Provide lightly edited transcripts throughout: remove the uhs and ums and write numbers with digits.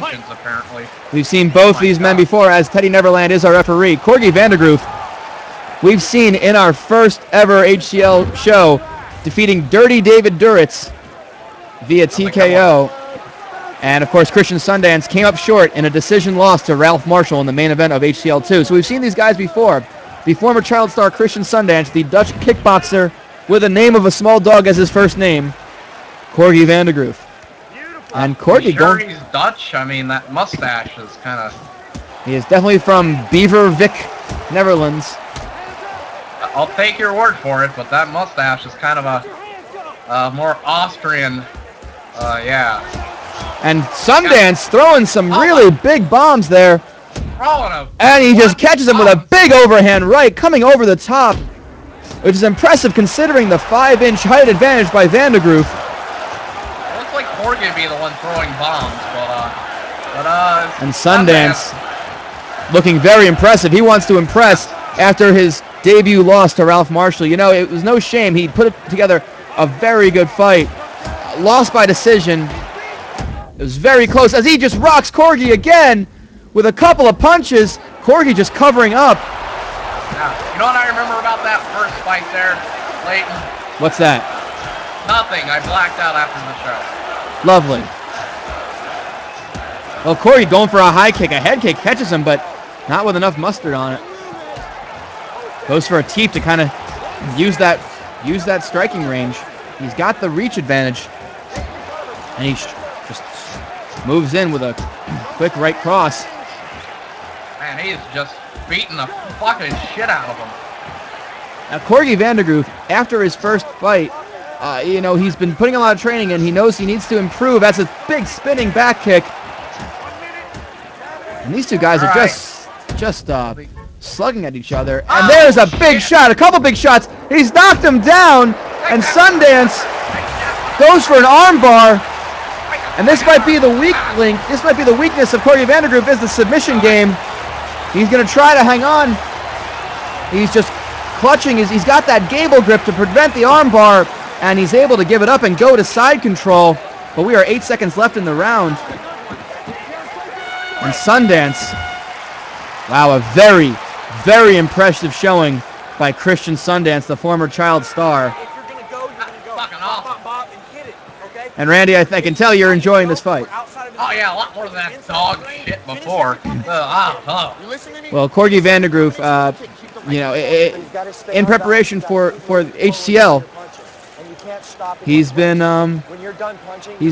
intentions, apparently. We've seen both these men before, as Teddy Neverland is our referee. Corgi Vandergroof, we've seen in our first ever HCL show, defeating Dirty David Duritz via TKO. And, of course, Christian Sundance came up short in a decision loss to Ralph Marshall in the main event of HCL 2. So we've seen these guys before. The former child star Christian Sundance, the Dutch kickboxer with a name of a small dog as his first name, Corgi Vandergroof. And Corgi going... he's Dutch? I mean, that mustache is kind of... He is definitely from Beverwijk, Netherlands. I'll take your word for it, but that mustache is kind of a more Austrian, yeah. And Sundance throwing some really big bombs there. And he just catches him with a big overhand right coming over the top, which is impressive considering the 5-inch height advantage by Vandergroof. It looks like Corgi would be the one throwing bombs, and Sundance looking very impressive. He wants to impress after his debut loss to Ralph Marshall. You know, it was no shame. He put together a very good fight. Lost by decision. It was very close as he just rocks Corgi again with a couple of punches. Corgi just covering up. Yeah. You know what I remember about that first fight there, Leighton? What's that? Nothing. I blacked out after the show. Lovely. Well, Corgi going for a high kick. A head kick catches him, but not with enough mustard on it. Goes for a teep to kind of use that striking range. He's got the reach advantage. And he just moves in with a quick right cross. Man, he's just beating the fucking shit out of him. Now, Corgi Vandergroof, after his first fight, you know, he's been putting a lot of training in. He knows he needs to improve. That's a big spinning back kick. And these two guys are just slugging at each other. And there's a big shot, a couple big shots. He's knocked him down, and Sundance goes for an armbar. And this might be the weak link. This might be the weakness of Corgi Vandergroof is the submission game. He's going to try to hang on. He's just clutching. He's got that gable grip to prevent the armbar, and he's able to give it up and go to side control. But we are 8 seconds left in the round. And Sundance, wow, a very, very impressive showing by Christian Sundance, the former child star. And Randy, I can tell you're enjoying this fight. Oh yeah, a lot more than that dog shit before. Well, Corgi Vandergroof, you know, in preparation for HCL, he's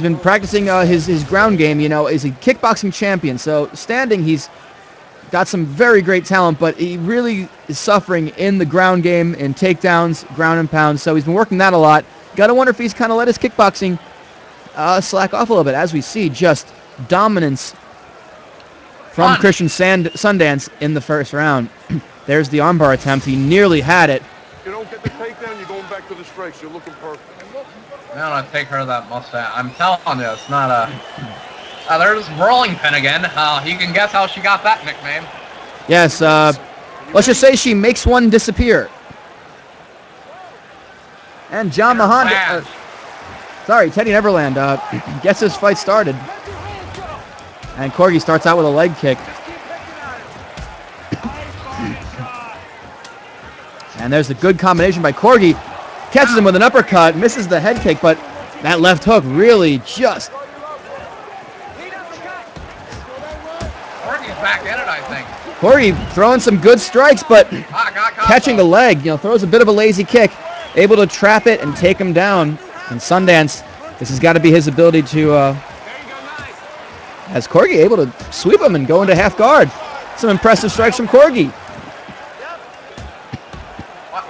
been practicing his ground game. You know, he's a kickboxing champion, so standing he's got some very great talent, but he really is suffering in the ground game, in takedowns, ground and pound. So he's been working that a lot. Gotta wonder if he's kind of let his kickboxing slack off a little bit, as we see just dominance from Christian Sundance in the first round. There's the armbar attempt. He nearly had it. You don't get the takedown, you're going back to the strikes. You're looking perfect. I'm gonna take her that mustache. I'm telling you, it's not a... there's Rolling Pin again. You can guess how she got that nickname. Yes, let's just say she makes one disappear. And John Mahonda... Sorry, Teddy Neverland gets this fight started. And Corgi starts out with a leg kick. And there's a good combination by Corgi. Catches him with an uppercut, misses the head kick, but that left hook really just... Corgi's back in it, I think. Corgi throwing some good strikes, but catching the leg, you know, throws a bit of a lazy kick. Able to trap it and take him down. And Sundance, this has got to be his ability to, as Corgi able to sweep him and go into half guard. Some impressive strikes from Corgi.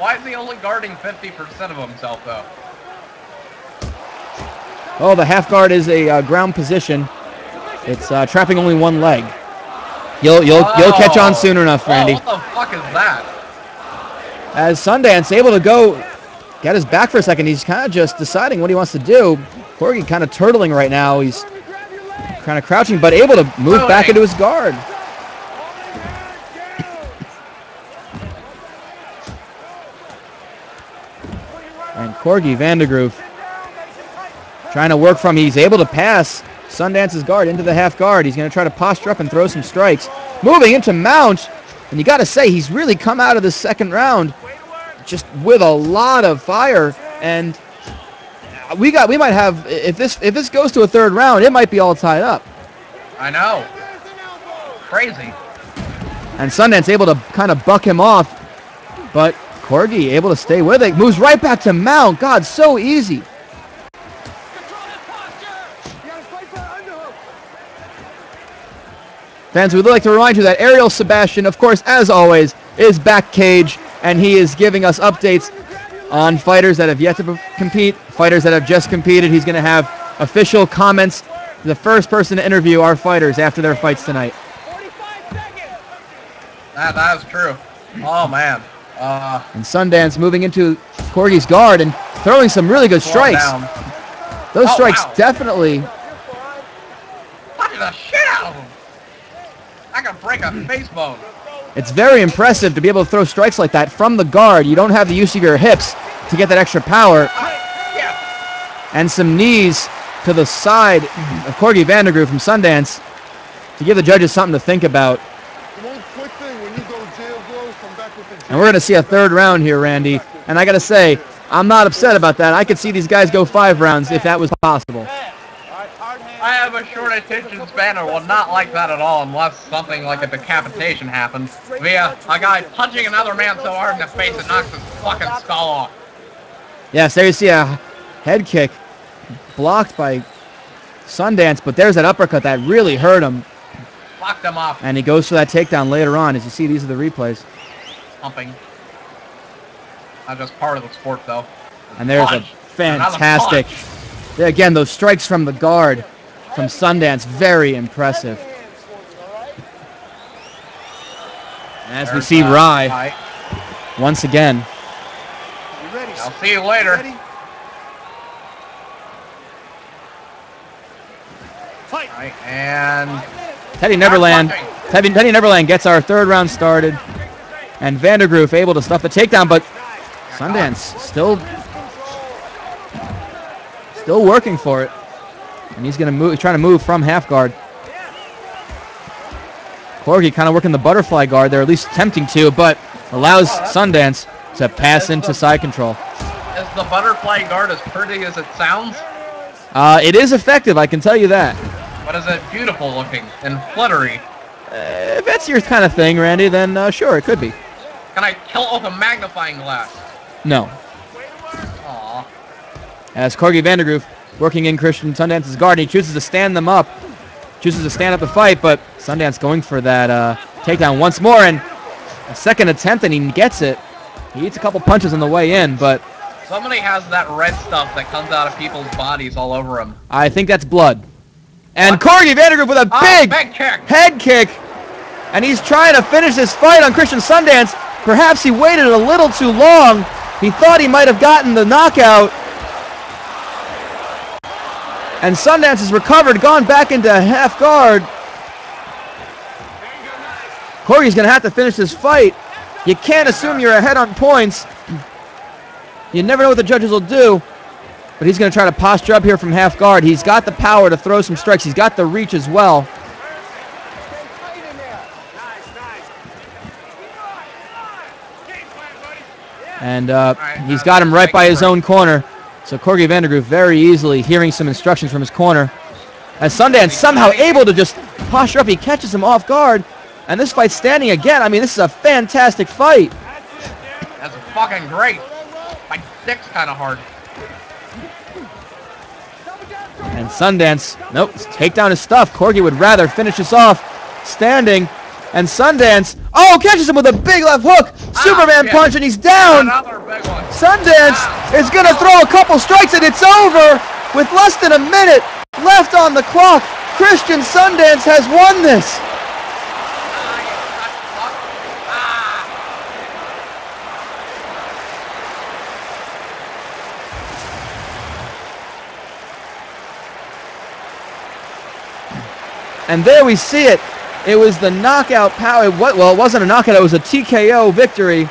Why is he only guarding 50% of himself, though? Oh, the half guard is a ground position. It's trapping only one leg. You'll catch on soon enough, Randy. What the fuck is that? As Sundance able to go get his back for a second. He's kind of just deciding what he wants to do. Corgi kind of turtling right now. He's kind of crouching, but able to move back into his guard. And Corgi Vandergroof trying to work from, he's able to pass Sundance's guard into the half guard. He's going to try to posture up and throw some strikes. Moving into mount. And you got to say, he's really come out of the second round just with a lot of fire. And we might have, if this goes to a third round, it might be all tied up. I know. Crazy. And Sundance able to kind of buck him off. But Corgi able to stay with it. Moves right back to mount. God, so easy. Fans, we'd like to remind you that Ariel Sebastian, of course, as always, is back cage, and he is giving us updates on fighters that have yet to compete, fighters that have just competed. He's going to have official comments, the first person to interview our fighters after their fights tonight. 45 seconds. That is true. Oh, man. And Sundance moving into Corgi's guard and throwing some really good strikes. Those strikes definitely... Punching the shit out of him. I can break a face bone. It's very impressive to be able to throw strikes like that from the guard. You don't have the use of your hips to get that extra power. And some knees to the side of Corgi Vandergroove from Sundance to give the judges something to think about. And we're going to see a third round here, Randy. And I got to say, I'm not upset about that. I could see these guys go 5 rounds if that was possible. I have a short attention span and will not like that at all unless something like a decapitation happens via a guy punching another man so hard in the face it knocks his fucking skull off. Yes, there you see a head kick blocked by Sundance, but there's that uppercut that really hurt him. Locked him off. And he goes for that takedown later on. As you see, these are the replays. Pumping. Not just part of the sport, though. And there's a fantastic... Again, those strikes from the guard from Sundance, very impressive. And as we see Rye, once again. I'll see you later. Right, and Teddy Neverland gets our third round started. And Vandergroove able to stuff the takedown, but Sundance still working for it. And he's going to move, trying to move from half guard. Corgi kind of working the butterfly guard there, at least attempting to, but allows Sundance to pass into side control. Is the butterfly guard as pretty as it sounds? It is effective, I can tell you that. But is it beautiful looking and fluttery? If that's your kind of thing, Randy, then sure, it could be. Can I kill it with a magnifying glass? No. Aww. As Corgi Vandergroove working in Christian Sundance's guard, he chooses to stand them up. Chooses to stand up the fight, but Sundance going for that takedown once more, and a second attempt, and he gets it. He eats a couple punches on the way in, but... Somebody has that red stuff that comes out of people's bodies all over them. I think that's blood. And Corgi Vandergroove with a big head kick. And he's trying to finish this fight on Christian Sundance. Perhaps he waited a little too long. He thought he might have gotten the knockout. And Sundance has recovered, gone back into half guard. Corgi's going to have to finish this fight. You can't assume you're ahead on points. You never know what the judges will do. But he's going to try to posture up here from half guard. He's got the power to throw some strikes. He's got the reach as well. And he's got him right by his own corner. So Corgi Vandergroove very easily hearing some instructions from his corner. As Sundance somehow able to just posture up, he catches him off guard. And this fight's standing again. I mean, this is a fantastic fight. That's fucking great. My dick's kind of hard. And Sundance, nope, takedown is stuff. Corgi would rather finish this off standing. And Sundance, catches him with a big left hook. Superman punch, and he's down. Sundance is going to throw a couple strikes, and it's over with less than a minute left on the clock. Christian Sundance has won this. And there we see it. It was the knockout power. Well, it wasn't a knockout. It was a TKO victory.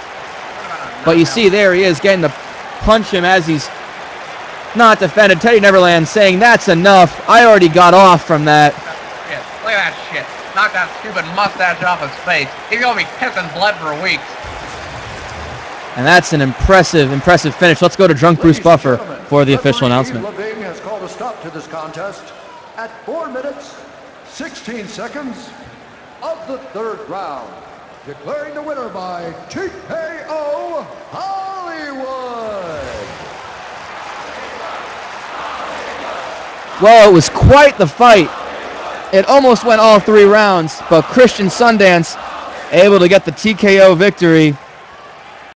But you see there he is getting to punch him as he's not defended. Teddy Neverland saying that's enough. I already got off from that. Shit. Look at that shit. Knock that stupid mustache off his face. He's gonna be pissing blood for weeks. And that's an impressive finish. Let's go to Drunk Bruce Buffer for the official announcement. Levine has called a stop to this contest at 4 minutes, 16 seconds of the third round. Declaring the winner by TKO Hollywood. Well, it was quite the fight. It almost went all 3 rounds, but Christian Sundance able to get the TKO victory.